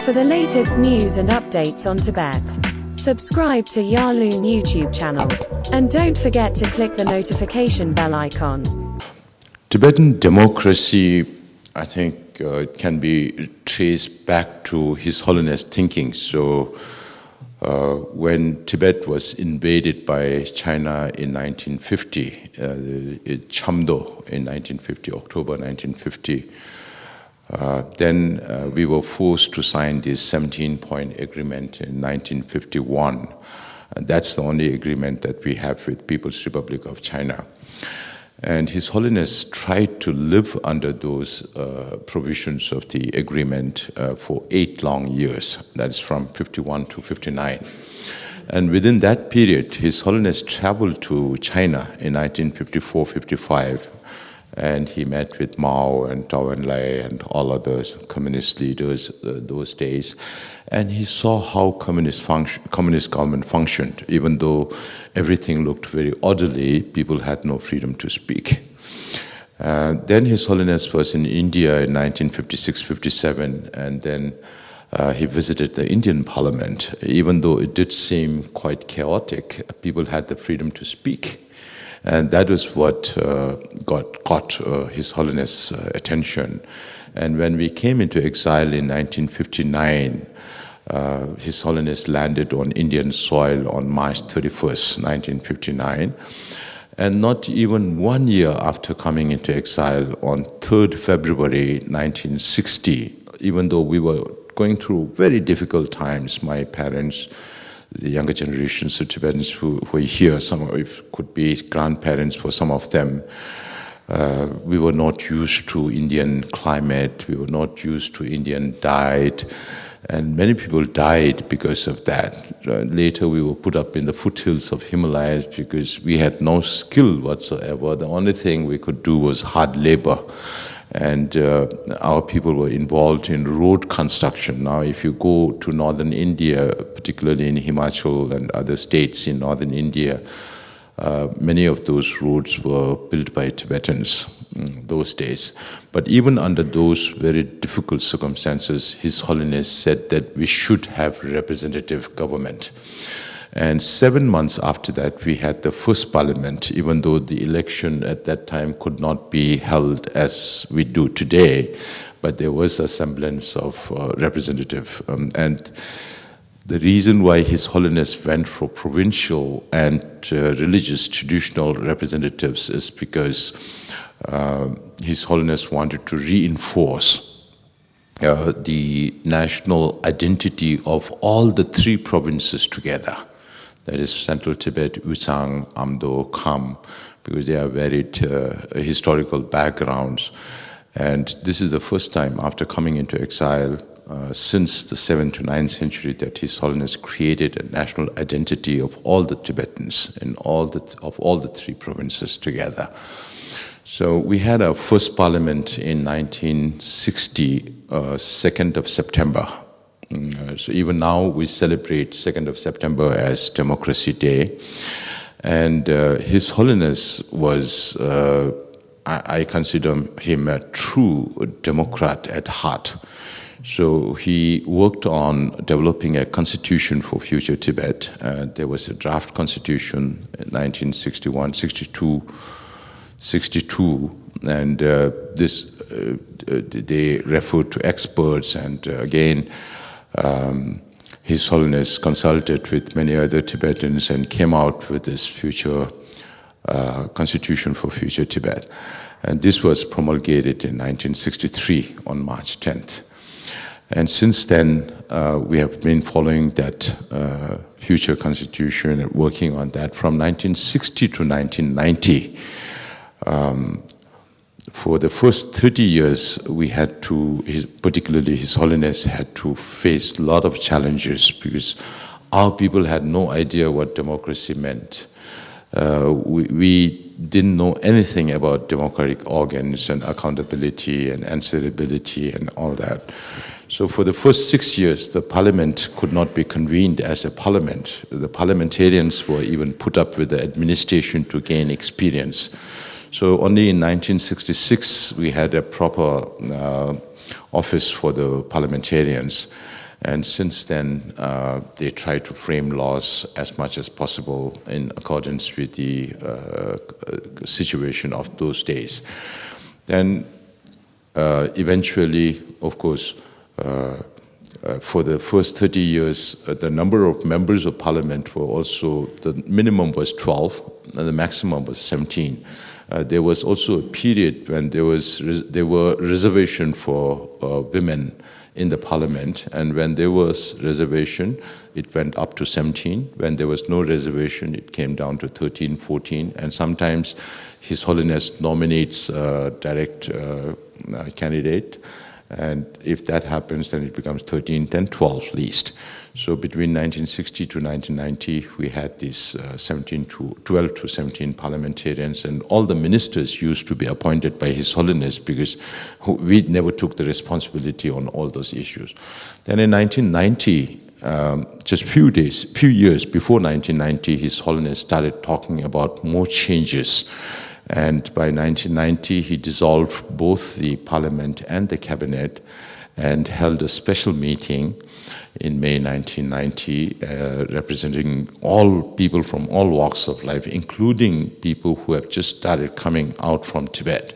For the latest news and updates on Tibet, subscribe to Yarloon YouTube channel. And don't forget to click the notification bell icon. Tibetan democracy, I think, can be traced back to His Holiness thinking. So when Tibet was invaded by China in 1950, Chamdo in 1950, October 1950, then we were forced to sign this 17-point agreement in 1951. That's the only agreement that we have with People's Republic of China. And His Holiness tried to live under those provisions of the agreement for 8 long years. That's from 51 to 59. And within that period, His Holiness traveled to China in 1954-55, and he met with Mao and Zhou Enlai and all other communist leaders those days. And he saw how communist government functioned. Even though everything looked very orderly, people had no freedom to speak. Then His Holiness was in India in 1956-57, and then he visited the Indian Parliament. Even though it did seem quite chaotic, people had the freedom to speak. And that was what got His Holiness' attention. And when we came into exile in 1959, His Holiness landed on Indian soil on March 31st, 1959. And not even 1 year after coming into exile, on 3rd February 1960, even though we were going through very difficult times, my parents, the younger generations of Tibetans who are here, some of it could be grandparents for some of them. We were not used to Indian climate, we were not used to Indian diet, and many people died because of that. Later we were put up in the foothills of Himalayas because we had no skill whatsoever. The only thing we could do was hard labor. And our people were involved in road construction. Now, if you go to northern India, particularly in Himachal and other states in northern India, many of those roads were built by Tibetans in those days. But even under those very difficult circumstances, His Holiness said that we should have representative government. And 7 months after that, we had the first parliament, even though the election at that time could not be held as we do today, but there was a semblance of representative. And the reason why His Holiness went for provincial and religious traditional representatives is because His Holiness wanted to reinforce the national identity of all the 3 provinces together. That is Central Tibet, Usang, Amdo, Kham, because they are varied historical backgrounds. And this is the first time after coming into exile since the 7th to 9th century that His Holiness created a national identity of all the Tibetans in of all the 3 provinces together. So we had our first parliament in 1960, 2nd of September. So even now we celebrate 2nd of September as Democracy Day. And His Holiness was, I consider him a true democrat at heart. So he worked on developing a constitution for future Tibet. There was a draft constitution in 1961, 62, and they referred to experts, and again, His Holiness consulted with many other Tibetans and came out with this future constitution for future Tibet. And this was promulgated in 1963 on March 10th. And since then, we have been following that future constitution and working on that from 1960 to 1990. For the first 30 years, we had to, particularly His Holiness, had to face a lot of challenges because our people had no idea what democracy meant. We didn't know anything about democratic organs and accountability and answerability and all that. So for the first 6 years, the parliament could not be convened as a parliament. The parliamentarians were even put up with the administration to gain experience. So only in 1966 we had a proper office for the parliamentarians. And since then, they try to frame laws as much as possible in accordance with the situation of those days. Then eventually, of course, for the first 30 years, the number of members of parliament were also, the minimum was 12, and the maximum was 17. There was also a period when there were reservation for women in the parliament, and when there was reservation, it went up to 17. When there was no reservation, it came down to 13, 14, and sometimes His Holiness nominates a direct candidate, and if that happens, then it becomes 13, then 12 least. So between 1960 to 1990, we had these 12 to 17 parliamentarians, and all the ministers used to be appointed by His Holiness because we never took the responsibility on all those issues. Then in 1990, just few years before 1990, His Holiness started talking about more changes. And by 1990, he dissolved both the parliament and the cabinet and held a special meeting in May 1990, representing all people from all walks of life, including people who have just started coming out from Tibet.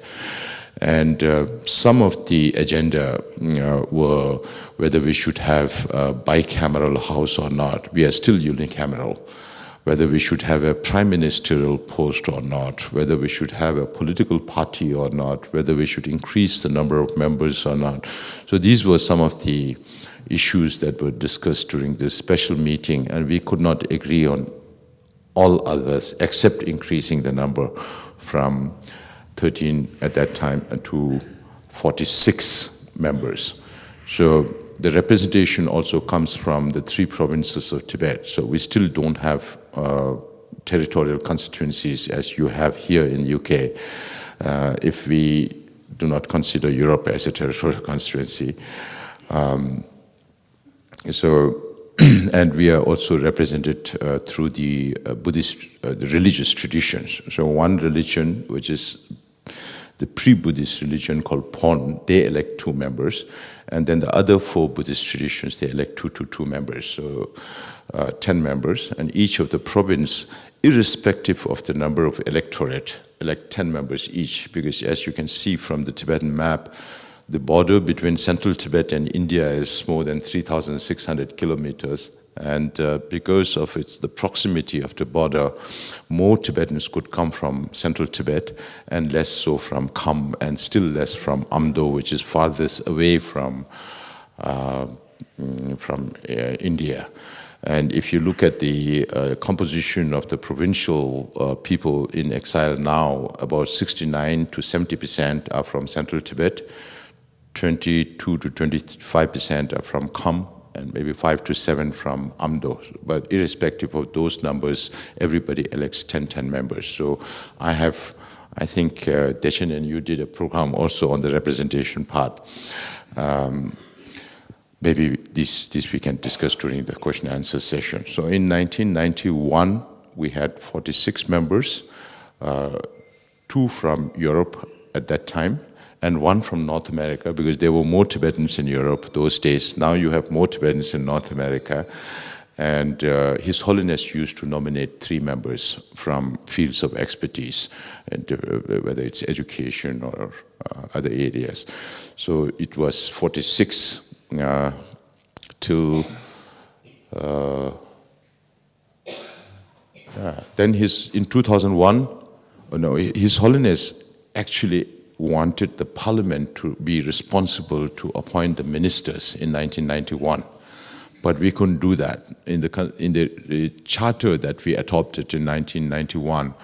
And some of the agenda were whether we should have a bicameral house or not. We are still unicameral. Whether we should have a prime ministerial post or not, whether we should have a political party or not, whether we should increase the number of members or not. So these were some of the issues that were discussed during this special meeting, and we could not agree on all others except increasing the number from 13 at that time to 46 members. So the representation also comes from the 3 provinces of Tibet. So we still don't have territorial constituencies as you have here in UK. If we do not consider Europe as a territorial constituency. And we are also represented through the Buddhist the religious traditions. So one religion, which is the pre-Buddhist religion called Pon, they elect 2 members. And then the other 4 Buddhist traditions, they elect 2 members. So 10 members. And each of the province, irrespective of the number of electorate, elect 10 members each. Because as you can see from the Tibetan map, the border between central Tibet and India is more than 3,600 kilometers. And because of the proximity of the border, more Tibetans could come from central Tibet and less so from Kham, and still less from Amdo, which is farthest away from India. And if you look at the composition of the provincial people in exile now, about 69 to 70% are from central Tibet, 22 to 25% are from Kham, and maybe 5 to 7 from Amdo. But irrespective of those numbers, everybody elects 10 members. So I think Dechen and you did a program also on the representation part. Maybe this we can discuss during the question and answer session. So in 1991, we had 46 members, 2 from Europe at that time, and 1 from North America, because there were more Tibetans in Europe those days. Now you have more Tibetans in North America. And His Holiness used to nominate 3 members from fields of expertise, and whether it's education or other areas. So it was 46 till then in 2001, His Holiness actually wanted the parliament to be responsible to appoint the ministers in 1991. But we couldn't do that. In the charter that we adopted in 1991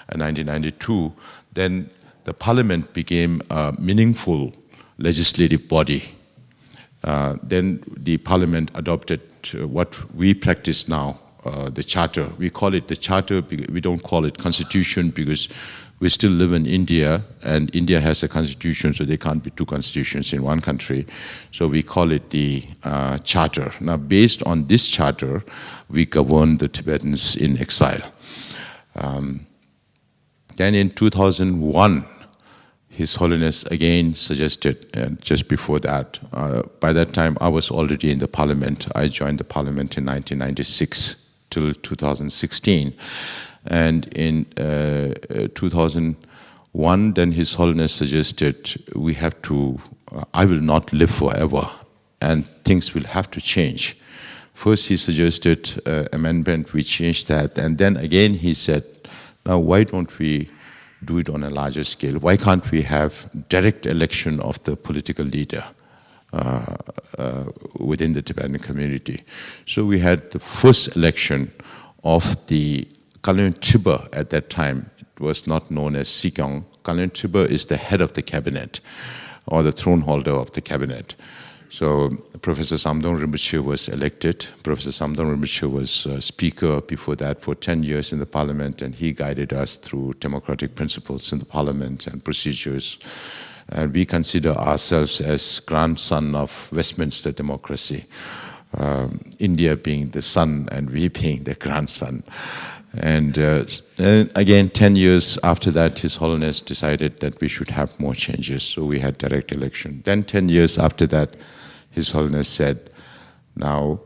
and 1992, then the parliament became a meaningful legislative body. Then the parliament adopted what we practice now, the charter. We call it the charter, we don't call it constitution, because we still live in India, and India has a constitution, so there can't be 2 constitutions in one country. So we call it the charter. Now, based on this charter, we govern the Tibetans in exile. Then in 2001, His Holiness again suggested, just before that, by that time I was already in the parliament. I joined the parliament in 1996 till 2016. And in 2001, then His Holiness suggested we have to, I will not live forever, and things will have to change. First he suggested amendment, we changed that, and then again he said, now why don't we do it on a larger scale? Why can't we have direct election of the political leader within the Tibetan community? So we had the first election of the Kalyan Tiber at that time. It was not known as Sikyong. Kalyan Tiber is the head of the cabinet, or the throne holder of the cabinet. So Professor Samdong Rinpoche was elected. Professor Samdong Rinpoche was speaker before that for 10 years in the parliament, and he guided us through democratic principles in the parliament and procedures. And we consider ourselves as grandson of Westminster democracy, India being the son and we being the grandson. And again, 10 years after that, His Holiness decided that we should have more changes, so we had direct election. Then 10 years after that, His Holiness said, now,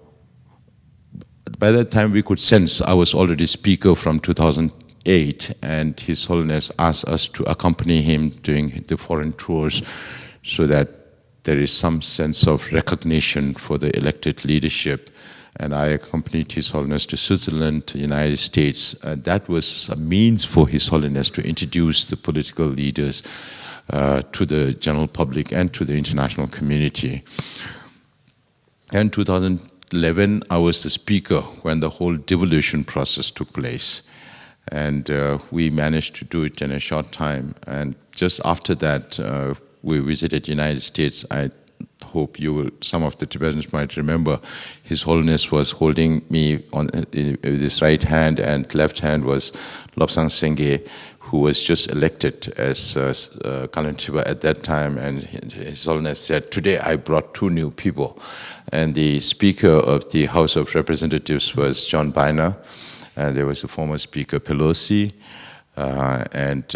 by that time we could sense, I was already speaker from 2008, and His Holiness asked us to accompany him during the foreign tours so that there is some sense of recognition for the elected leadership. And I accompanied His Holiness to Switzerland, to the United States. That was a means for His Holiness to introduce the political leaders to the general public and to the international community. In 2011, I was the speaker when the whole devolution process took place. And we managed to do it in a short time. And just after that, we visited the United States. I hope you will, some of the Tibetans might remember, His Holiness was holding me on with his right hand, and left hand was Lobsang Sengye, who was just elected as Kalyan Tiber at that time. And His Holiness said, today I brought 2 new people. And the Speaker of the House of Representatives was John Boehner, and there was the former Speaker Pelosi, and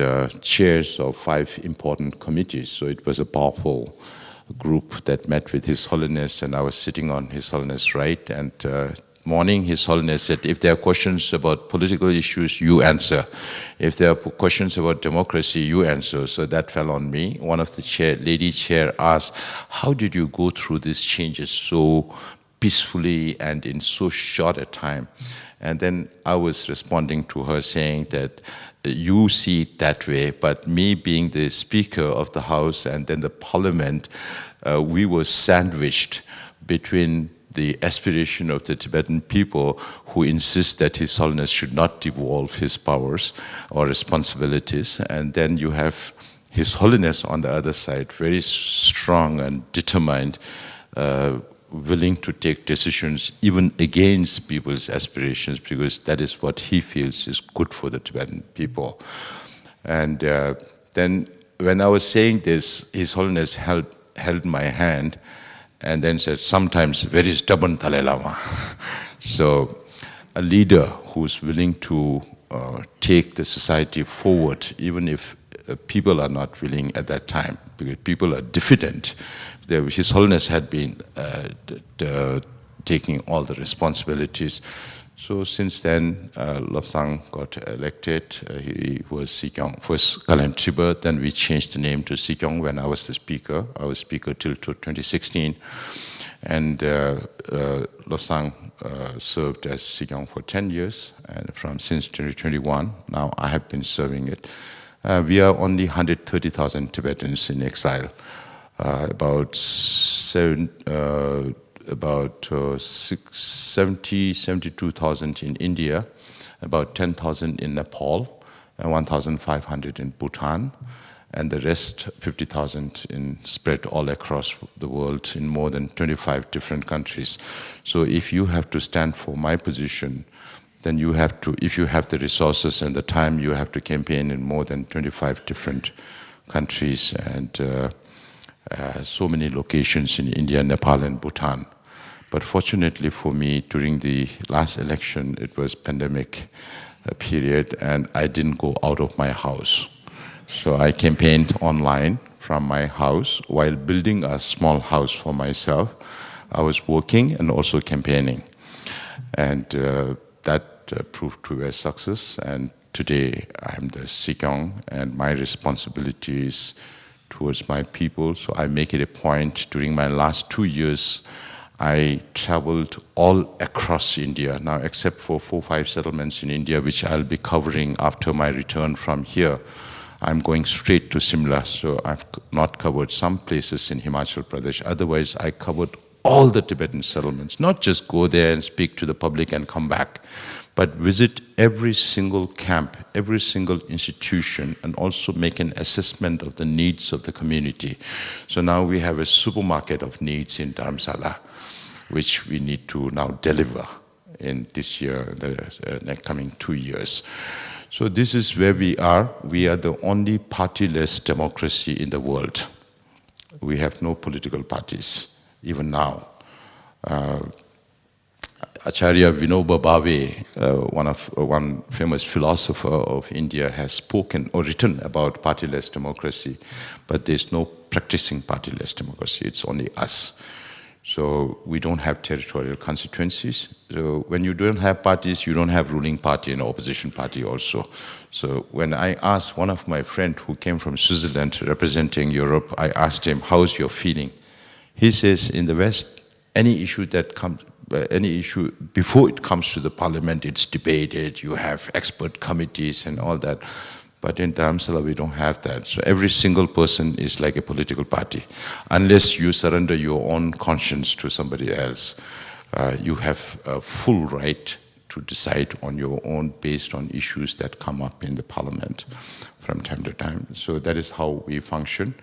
chairs of 5 important committees. So it was a powerful group that met with His Holiness, and I was sitting on His Holiness' right. And morning, His Holiness said, if there are questions about political issues, you answer. If there are questions about democracy, you answer. So that fell on me. One of the lady chair asked, how did you go through these changes so peacefully and in so short a time? And then I was responding to her saying that you see it that way, but me being the Speaker of the House and then the Parliament, we were sandwiched between the aspiration of the Tibetan people who insist that His Holiness should not devolve his powers or responsibilities, and then you have His Holiness on the other side, very strong and determined, willing to take decisions even against people's aspirations, because that is what he feels is good for the Tibetan people. And then when I was saying this, His Holiness held my hand and then said, sometimes very stubborn Dalai Lama. So a leader who's willing to take the society forward, even if people are not willing at that time, because people are diffident. His Holiness had been taking all the responsibilities. So since then, Lobsang got elected. He was Sikyong, first Kalyan Tiber, then we changed the name to Sikyong when I was the speaker. I was speaker till 2016. And Lobsang served as Sikyong for 10 years, and since 2021, now I have been serving it. We are only 130,000 Tibetans in exile. About 72,000 in India, about 10,000 in Nepal, and 1,500 in Bhutan, and the rest, 50,000 spread all across the world in more than 25 different countries. So if you have to stand for my position, then you have to, if you have the resources and the time, you have to campaign in more than 25 different countries and so many locations in India, Nepal, and Bhutan. But fortunately for me, during the last election, it was pandemic period, and I didn't go out of my house. So I campaigned online from my house while building a small house for myself. I was working and also campaigning. And that proved to be a success. And today I'm the Sikyong, and my responsibilities towards my people. So I make it a point. During my last 2 years, I traveled all across India, now except for 4 or 5 settlements in India, which I'll be covering after my return from here. I'm going straight to Simla, so I've not covered some places in Himachal Pradesh. Otherwise, I covered all the Tibetan settlements, not just go there and speak to the public and come back, but visit every single camp, every single institution, and also make an assessment of the needs of the community. So now we have a supermarket of needs in Dharamsala, which we need to now deliver in this year, the coming 2 years. So this is where we are. We are the only partyless democracy in the world. We have no political parties, even now. Acharya Vinoba Bhave, one famous philosopher of India, has spoken or written about partyless democracy, but there's no practicing partyless democracy. It's only us. So we don't have territorial constituencies. So when you don't have parties, you don't have ruling party and opposition party also. So when I asked one of my friends who came from Switzerland representing Europe, I asked him, how's your feeling? He says, in the West, any issue before it comes to the parliament, it's debated, you have expert committees and all that. But in Dharamsala, we don't have that. So every single person is like a political party. Unless you surrender your own conscience to somebody else, you have a full right to decide on your own based on issues that come up in the parliament from time to time. So that is how we function.